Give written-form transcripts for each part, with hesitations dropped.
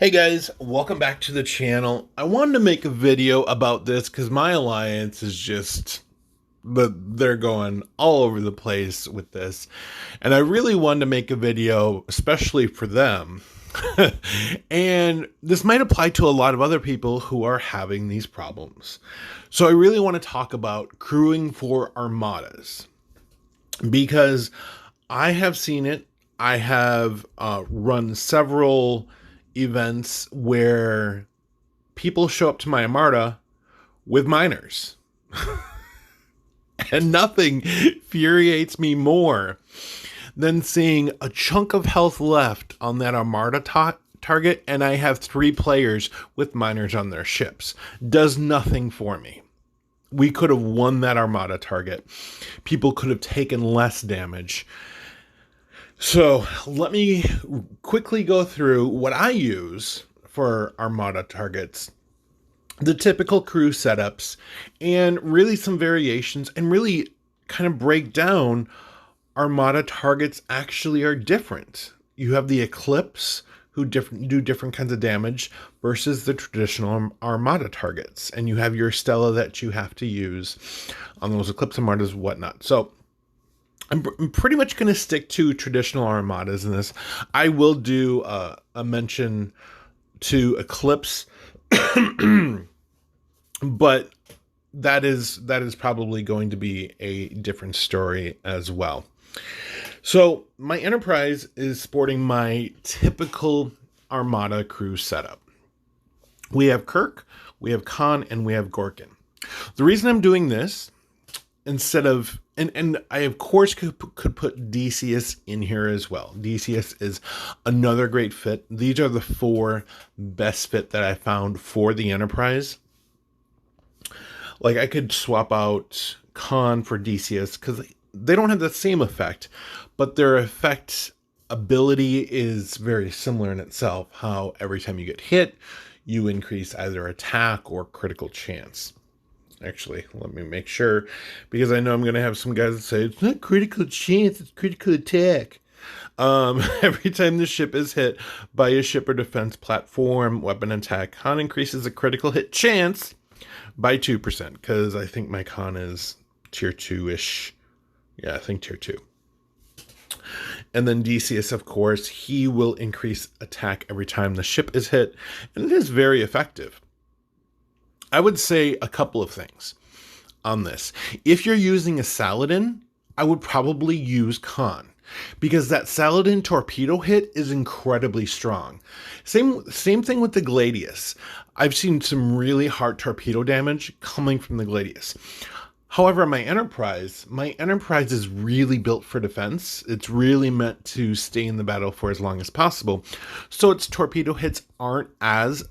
Hey guys, welcome back to the channel. I wanted to make a video about this because my alliance is they're going all over the place with this. And I really wanted to make a video especially for them. And this might apply to a lot of other people who are having these problems. So I really want to talk about crewing for Armadas because I have seen it. I have run several events where people show up to my Armada with minors. And nothing infuriates me more than seeing a chunk of health left on that Armada target and I have 3 players with minors on their ships. Does nothing for me. We could have won that Armada target. People could have taken less damage. So let me quickly go through what I use for Armada targets, the typical crew setups, and really some variations, and really kind of break down Armada targets actually are different. You have the Eclipse, who do different kinds of damage, versus the traditional Armada targets. And you have your Stella that you have to use on those Eclipse Armadas, whatnot. So I'm pretty much going to stick to traditional Armadas in this. I will do a mention to Eclipse, but that is probably going to be a different story as well. So my Enterprise is sporting my typical Armada crew setup. We have Kirk, we have Khan, and we have Gorkin. The reason I'm doing this instead of and I of course could put DCS in here as well. DCS is another great fit. These are the 4 best fit that I found for the Enterprise. Like I could swap out Khan for DCS because they don't have the same effect, but their effect ability is very similar in itself. How every time you get hit, you increase either attack or critical chance. Actually, let me make sure, because I know I'm going to have some guys that say, it's not critical chance, it's critical attack. Every time the ship is hit by a ship or defense platform, weapon attack, Con increases the critical hit chance by 2%, because I think my Con is tier 2-ish. Yeah, I think tier 2. And then DCS, of course, he will increase attack every time the ship is hit, and it is very effective. I would say a couple of things on this. If you're using a Saladin, I would probably use Khan, because that Saladin torpedo hit is incredibly strong. Same thing with the Gladius. I've seen some really hard torpedo damage coming from the Gladius. However, my Enterprise is really built for defense. It's really meant to stay in the battle for as long as possible. So its torpedo hits aren't as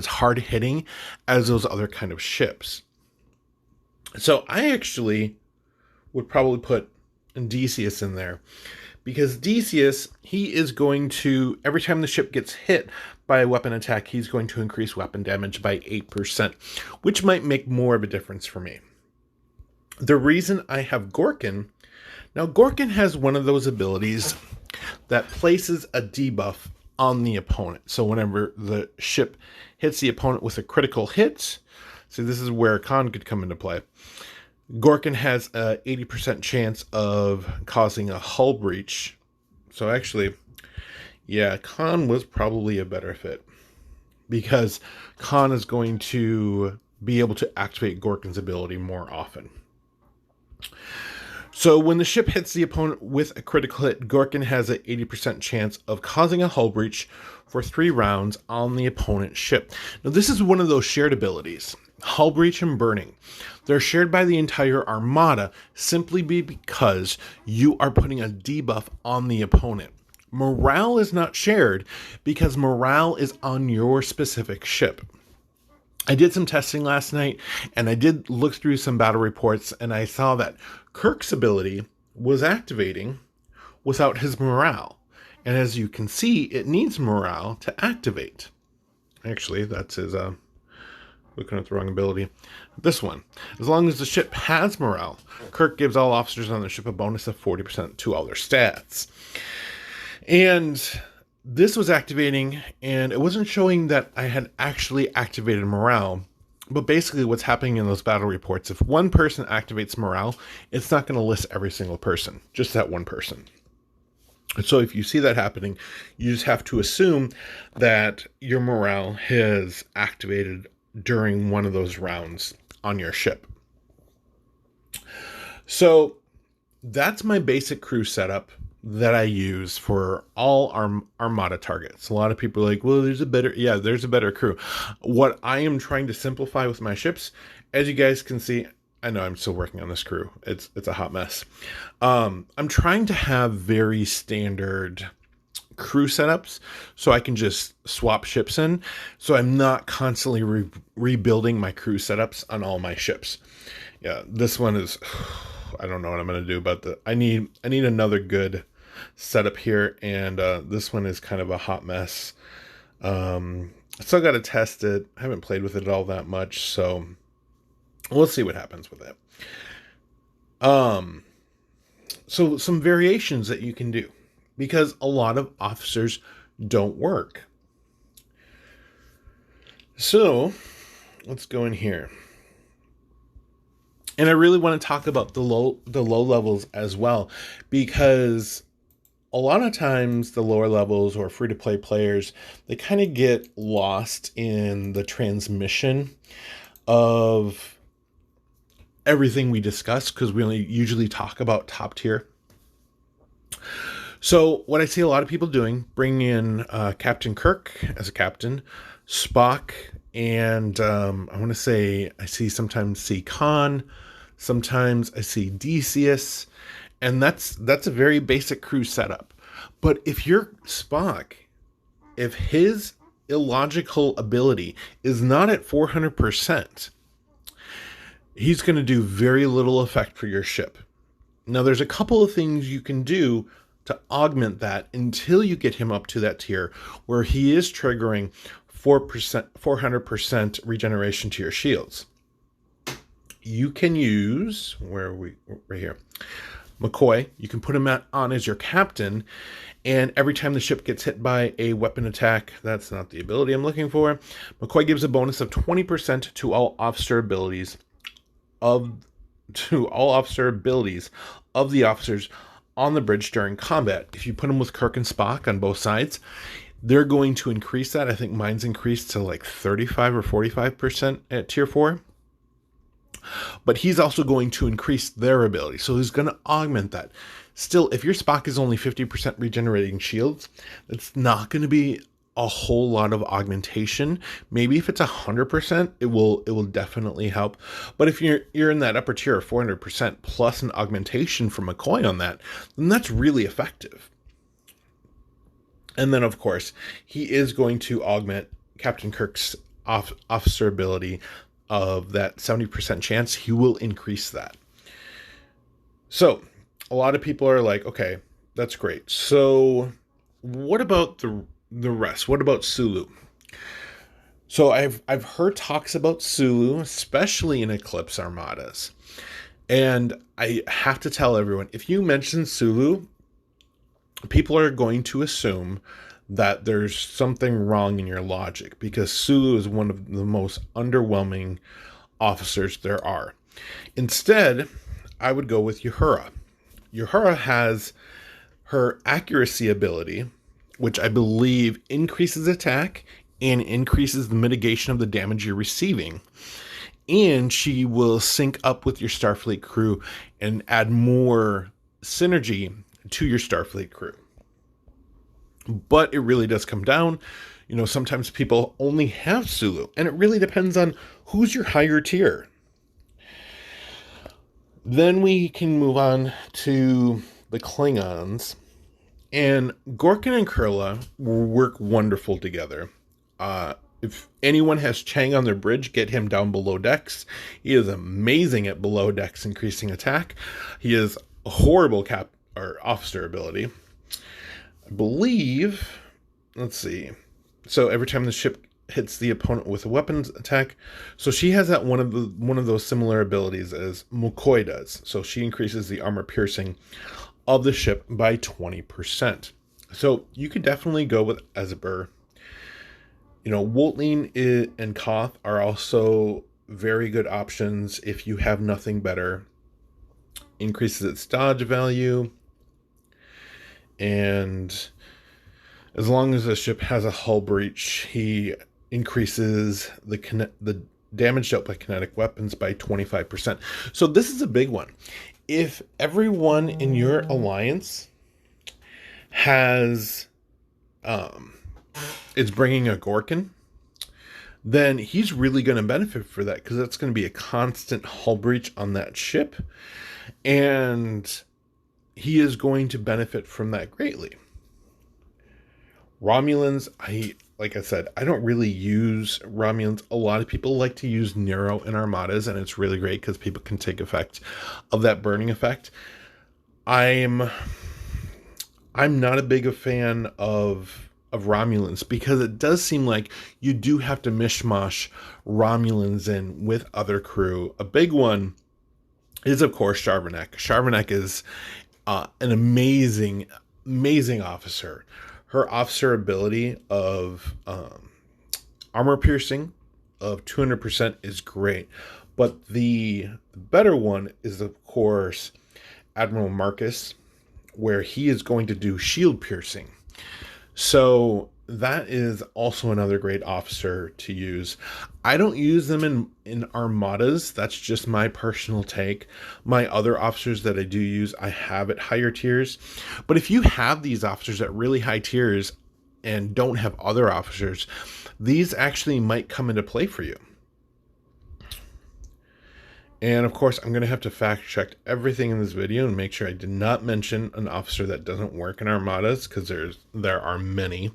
hard hitting as those other kind of ships. So I actually would probably put Decius in there, because Decius, he is going to, every time the ship gets hit by a weapon attack, he's going to increase weapon damage by 8%, which might make more of a difference for me. The reason I have Gorkin, now Gorkin has one of those abilities that places a debuff on the opponent. So whenever the ship hits the opponent with a critical hit, so this is where Khan could come into play. Gorkin has a 80% chance of causing a hull breach. So actually, yeah, Khan was probably a better fit, because Khan is going to be able to activate Gorkin's ability more often. So when the ship hits the opponent with a critical hit, Gorkin has an 80% chance of causing a hull breach for 3 rounds on the opponent's ship. Now this is one of those shared abilities, hull breach and burning. They're shared by the entire Armada simply because you are putting a debuff on the opponent. Morale is not shared because morale is on your specific ship. I did some testing last night, and I did look through some battle reports, and I saw that Kirk's ability was activating without his morale. And as you can see, it needs morale to activate. Actually, that's his, looking at the wrong ability. This one. As long as the ship has morale, Kirk gives all officers on the ship a bonus of 40% to all their stats. And this was activating, and it wasn't showing that I had actually activated morale. But basically what's happening in those battle reports, if one person activates morale, it's not going to list every single person, just that one person. So if you see that happening, you just have to assume that your morale has activated during one of those rounds on your ship. So that's my basic crew setup that I use for all Armada targets. A lot of people are like, well, there's a better crew. What I am trying to simplify with my ships, as you guys can see, I know I'm still working on this crew. It's a hot mess. I'm trying to have very standard crew setups so I can just swap ships in. So I'm not constantly rebuilding my crew setups on all my ships. Yeah, this one is, I don't know what I'm going to do about I need another good setup here, and this one is kind of a hot mess. Still got to test it. I haven't played with it all that much, so we'll see what happens with it. So some variations that you can do, because a lot of officers don't work. So let's go in here. And I really want to talk about the low levels as well, because a lot of times the lower levels or free-to-play players, they kind of get lost in the transmission of everything we discuss, because we only usually talk about top tier. So what I see a lot of people doing, bring in Captain Kirk as a captain, Spock, and I want to say I see Khan, sometimes I see Decius, and that's a very basic crew setup. But if you're Spock, if his illogical ability is not at 400%, he's going to do very little effect for your ship. Now, there's a couple of things you can do to augment that until you get him up to that tier where he is triggering 400% regeneration to your shields. You can use, where are we? Right here. McCoy, you can put him on as your captain, and every time the ship gets hit by a weapon attack, that's not the ability I'm looking for, McCoy gives a bonus of 20% to all officer abilities of the officers on the bridge during combat. If you put them with Kirk and Spock on both sides, they're going to increase that. I think mine's increased to like 35 or 45% at tier 4. But he's also going to increase their ability. So he's going to augment that. Still, if your Spock is only 50% regenerating shields, it's not going to be a whole lot of augmentation. Maybe if it's 100%, it will definitely help. But if you're in that upper tier of 400% plus an augmentation from McCoy on that, then that's really effective. And then, of course, he is going to augment Captain Kirk's officer ability of that 70% chance. He will increase that. So a lot of people are like, okay, that's great. So what about the rest? What about Sulu? So I've heard talks about Sulu, especially in Eclipse Armadas. And I have to tell everyone, if you mention Sulu, people are going to assume that there's something wrong in your logic, because Sulu is one of the most underwhelming officers there are. Instead, I would go with Uhura. Uhura has her accuracy ability, which I believe increases attack and increases the mitigation of the damage you're receiving. And she will sync up with your Starfleet crew and add more synergy to your Starfleet crew. But it really does come down. Sometimes people only have Sulu, and it really depends on who's your higher tier. Then we can move on to the Klingons. And Gorkin and Kurla work wonderful together. If anyone has Chang on their bridge, get him down below decks. He is amazing at below decks increasing attack. He has a horrible officer ability. I believe, let's see. So every time the ship hits the opponent with a weapons attack, so she has that one of those similar abilities as McCoy does. So she increases the armor piercing of the ship by 20%. So you could definitely go with Esper. Woltling and Koth are also very good options if you have nothing better. Increases its dodge value, and as long as the ship has a hull breach, he increases the damage dealt by kinetic weapons by 25%. So this is a big one. If everyone in your alliance has is bringing a Gorkin, then he's really going to benefit for that, because that's going to be a constant hull breach on that ship, and he is going to benefit from that greatly. Romulans, like I said, I don't really use Romulans. A lot of people like to use Nero in Armadas, and it's really great because people can take effect of that burning effect. I'm not a big a fan of Romulans, because it does seem like you do have to mishmash Romulans in with other crew. A big one is, of course, Charvenek. Charvenek is an amazing officer. Her officer ability of armor piercing of 200% is great. But the better one is, of course, Admiral Marcus, where he is going to do shield piercing. So that is also another great officer to use. I don't use them in Armadas. That's just my personal take. My other officers that I do use, I have at higher tiers. But if you have these officers at really high tiers and don't have other officers, these actually might come into play for you. And of course, I'm going to have to fact check everything in this video and make sure I did not mention an officer that doesn't work in Armadas, because there are many.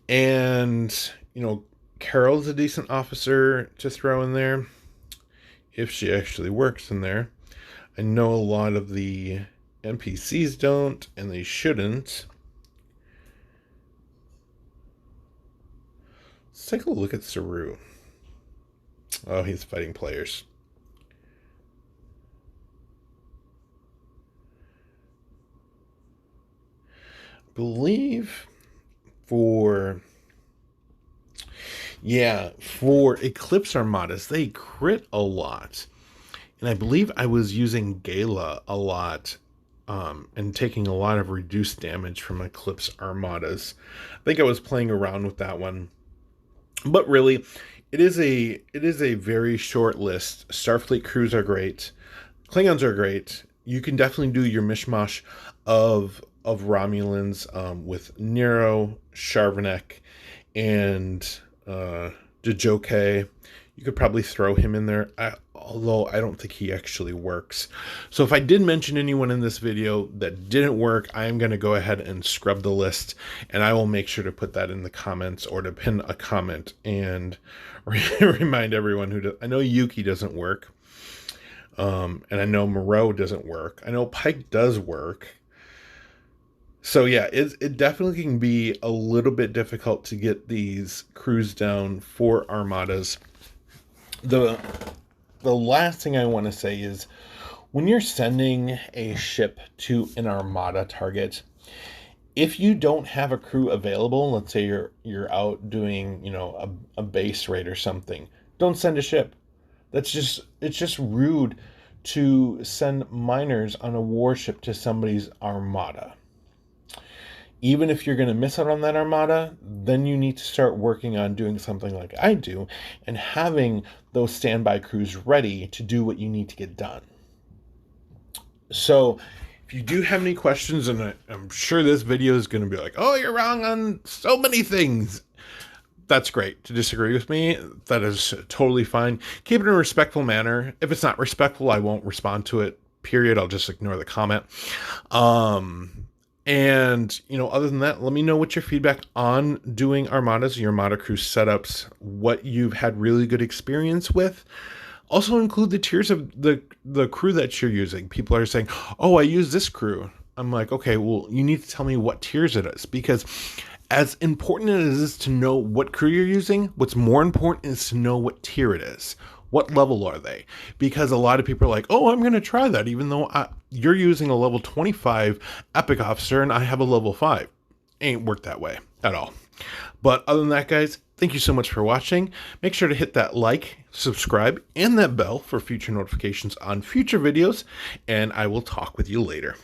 And, Carol's a decent officer to throw in there, if she actually works in there. I know a lot of the NPCs don't, and they shouldn't. Let's take a look at Saru. Oh, he's fighting players. Believe for Eclipse Armadas, they crit a lot, and I believe I was using Gala a lot, and taking a lot of reduced damage from Eclipse Armadas. I think I was playing around with that one, but really it is a very short list. Starfleet crews are great, Klingons are great. You can definitely do your mishmash of Romulans with Nero, Charvenek, and Dejoke. You could probably throw him in there, although I don't think he actually works. So if I did mention anyone in this video that didn't work, I am going to go ahead and scrub the list, and I will make sure to put that in the comments, or to pin a comment and remind everyone who does. I know Yuki doesn't work, and I know Moreau doesn't work. I know Pike does work. So yeah, it definitely can be a little bit difficult to get these crews down for Armadas. The last thing I want to say is, when you're sending a ship to an Armada target, if you don't have a crew available, let's say you're out doing a base raid or something, don't send a ship. It's just rude to send miners on a warship to somebody's Armada. Even if you're going to miss out on that Armada, then you need to start working on doing something like I do, and having those standby crews ready to do what you need to get done. So if you do have any questions, and I'm sure this video is going to be like, oh, you're wrong on so many things, that's great. To disagree with me, that is totally fine. Keep it in a respectful manner. If it's not respectful, I won't respond to it, period. I'll just ignore the comment. And, other than that, let me know what your feedback on doing Armadas, your Armada crew setups, what you've had really good experience with. Also include the tiers of the crew that you're using. People are saying, oh, I use this crew. I'm like, okay, well, you need to tell me what tiers it is, because as important as it is to know what crew you're using, what's more important is to know what tier it is. What level are they? Because a lot of people are like, oh, I'm going to try that, even though you're using a level 25 epic officer and I have a level 5. Ain't worked that way at all. But other than that, guys, thank you so much for watching. Make sure to hit that like, subscribe, and that bell for future notifications on future videos, and I will talk with you later.